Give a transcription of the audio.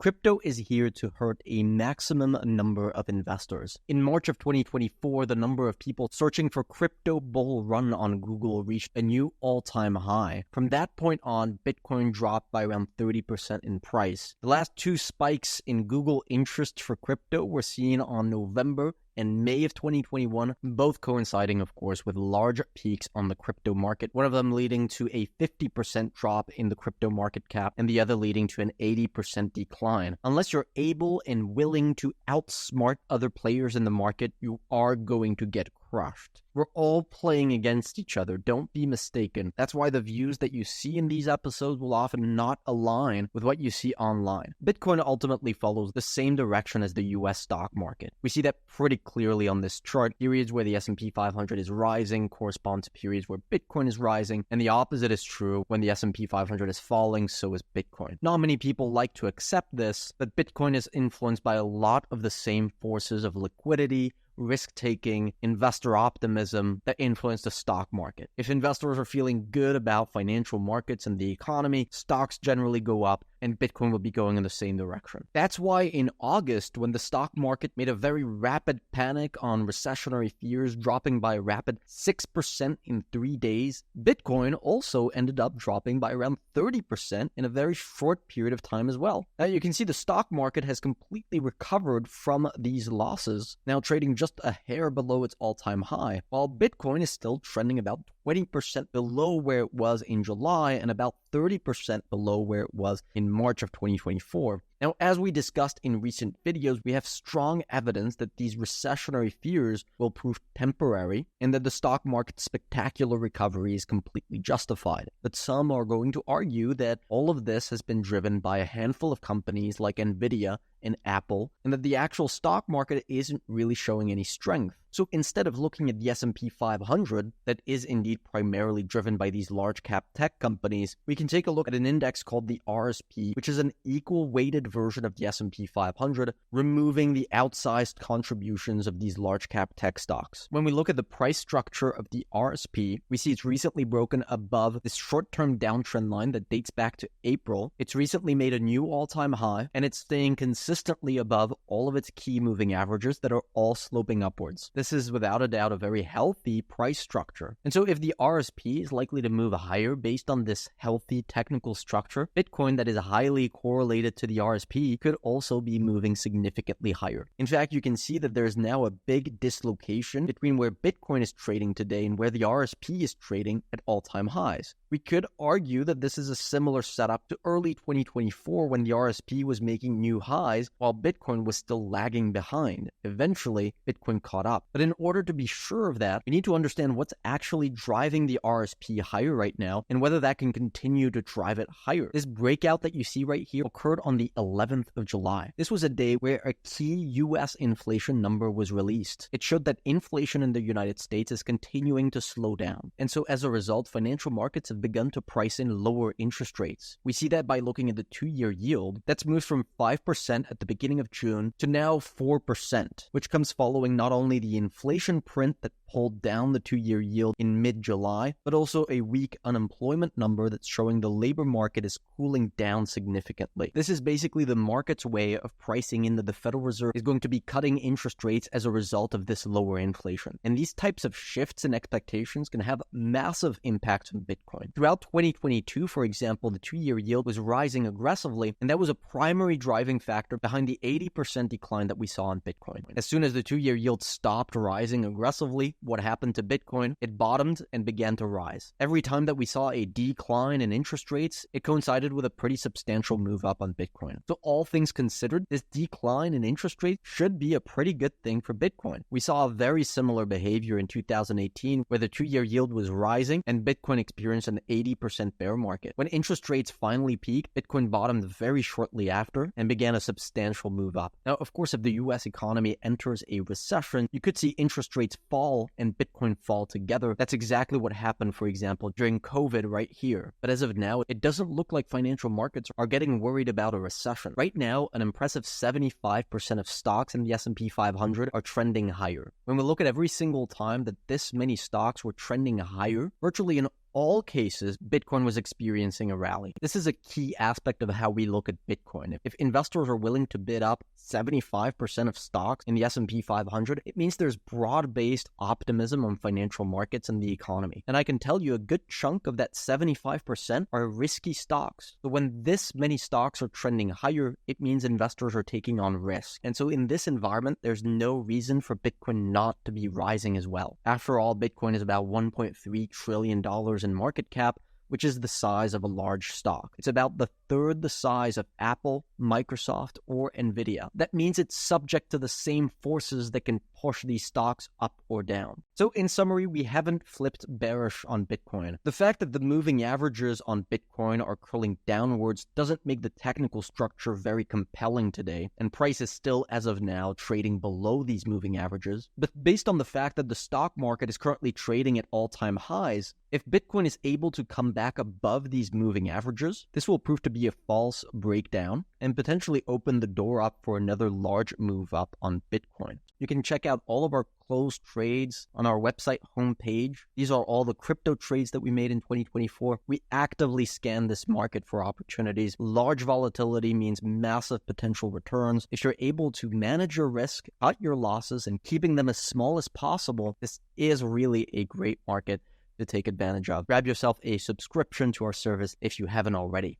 Crypto is here to hurt a maximum number of investors. In March of 2024, the number of people searching for crypto bull run on Google reached a new all-time high. From that point on, Bitcoin dropped by around 30% in price. The last two spikes in Google interest for crypto were seen on November and May of 2021, both coinciding, of course, with large peaks on the crypto market, one of them leading to a 50% drop in the crypto market cap and the other leading to an 80% decline. Unless you're able and willing to outsmart other players in the market, you are going to get crushed. We're all playing against each other. Don't be mistaken. That's why the views that you see in these episodes will often not align with what you see online. Bitcoin ultimately follows the same direction as the US stock market. We see that pretty clearly on this chart. Periods where the S&P 500 is rising correspond to periods where Bitcoin is rising, and the opposite is true. When the S&P 500 is falling, so is Bitcoin. Not many people like to accept this, but Bitcoin is influenced by a lot of the same forces of liquidity, risk-taking, investor optimism that influence the stock market. If investors are feeling good about financial markets and the economy, stocks generally go up, and Bitcoin will be going in the same direction. That's why in August, when the stock market made a very rapid panic on recessionary fears, dropping by a rapid 6% in 3 days, Bitcoin also ended up dropping by around 30% in a very short period of time as well. Now you can see the stock market has completely recovered from these losses, now trading just a hair below its all-time high, while Bitcoin is still trending about 20% below where it was in July and about 30% below where it was in March of 2024. Now, as we discussed in recent videos, we have strong evidence that these recessionary fears will prove temporary and that the stock market's spectacular recovery is completely justified. But some are going to argue that all of this has been driven by a handful of companies like Nvidia and Apple, and that the actual stock market isn't really showing any strength. So instead of looking at the S&P 500 that is indeed primarily driven by these large cap tech companies, we can take a look at an index called the RSP, which is an equal weighted version of the S&P 500, removing the outsized contributions of these large cap tech stocks. When we look at the price structure of the RSP, we see it's recently broken above this short-term downtrend line that dates back to April. It's recently made a new all-time high, and it's staying consistently above all of its key moving averages that are all sloping upwards. This is without a doubt a very healthy price structure. And so if the RSP is likely to move higher based on this healthy technical structure, Bitcoin that is highly correlated to the RSP could also be moving significantly higher. In fact, you can see that there's now a big dislocation between where Bitcoin is trading today and where the RSP is trading at all-time highs. We could argue that this is a similar setup to early 2024 when the RSP was making new highs while Bitcoin was still lagging behind. Eventually, Bitcoin caught up. But in order to be sure of that, we need to understand what's actually driving the RSP higher right now and whether that can continue to drive it higher. This breakout that you see right here occurred on the 11th of July. This was a day where a key US inflation number was released. It showed that inflation in the United States is continuing to slow down. And so as a result, financial markets have begun to price in lower interest rates. We see that by looking at the 2-year yield. That's moved from 5% at the beginning of June to now 4%, which comes following not only the inflation print that pulled down the 2-year yield in mid-July, but also a weak unemployment number that's showing the labor market is cooling down significantly. This is basically the market's way of pricing in that the Federal Reserve is going to be cutting interest rates as a result of this lower inflation. And these types of shifts in expectations can have massive impacts on Bitcoin. Throughout 2022, for example, the 2-year yield was rising aggressively, and that was a primary driving factor behind the 80% decline that we saw in Bitcoin. As soon as the 2-year yield stopped rising aggressively, what happened to Bitcoin? It bottomed and began to rise. Every time that we saw a decline in interest rates, it coincided with a pretty substantial move up on Bitcoin. So all things considered, this decline in interest rates should be a pretty good thing for Bitcoin. We saw a very similar behavior in 2018 where the 2-year yield was rising and Bitcoin experienced an 80% bear market. When interest rates finally peaked, Bitcoin bottomed very shortly after and began a substantial move up. Now, of course, if the US economy enters a recession, you could see interest rates fall and Bitcoin fall together. That's exactly what happened, for example, during COVID right here. But as of now, it doesn't look like financial markets are getting worried about a recession. Right now, an impressive 75% of stocks in the S&P 500 are trending higher. When we look at every single time that this many stocks were trending higher, virtually in all cases, Bitcoin was experiencing a rally. This is a key aspect of how we look at Bitcoin. If investors are willing to bid up 75% of stocks in the S&P 500, it means there's broad-based optimism on financial markets and the economy. And I can tell you a good chunk of that 75% are risky stocks. So when this many stocks are trending higher, it means investors are taking on risk. And so in this environment, there's no reason for Bitcoin not to be rising as well. After all, Bitcoin is about $1.3 trillion in market cap, which is the size of a large stock. It's about the third the size of Apple, Microsoft, or Nvidia. That means it's subject to the same forces that can push these stocks up or down. So in summary, we haven't flipped bearish on Bitcoin. The fact that the moving averages on Bitcoin are curling downwards doesn't make the technical structure very compelling today, and price is still, as of now, trading below these moving averages. But based on the fact that the stock market is currently trading at all-time highs, if Bitcoin is able to come back above these moving averages, this will prove to be a false breakdown and potentially open the door up for another large move up on Bitcoin. You can check out all of our closed trades on our website homepage. These are all the crypto trades that we made in 2024. We actively scan this market for opportunities. Large volatility means massive potential returns. If you're able to manage your risk, cut your losses, and keeping them as small as possible, this is really a great market to take advantage of. Grab yourself a subscription to our service if you haven't already.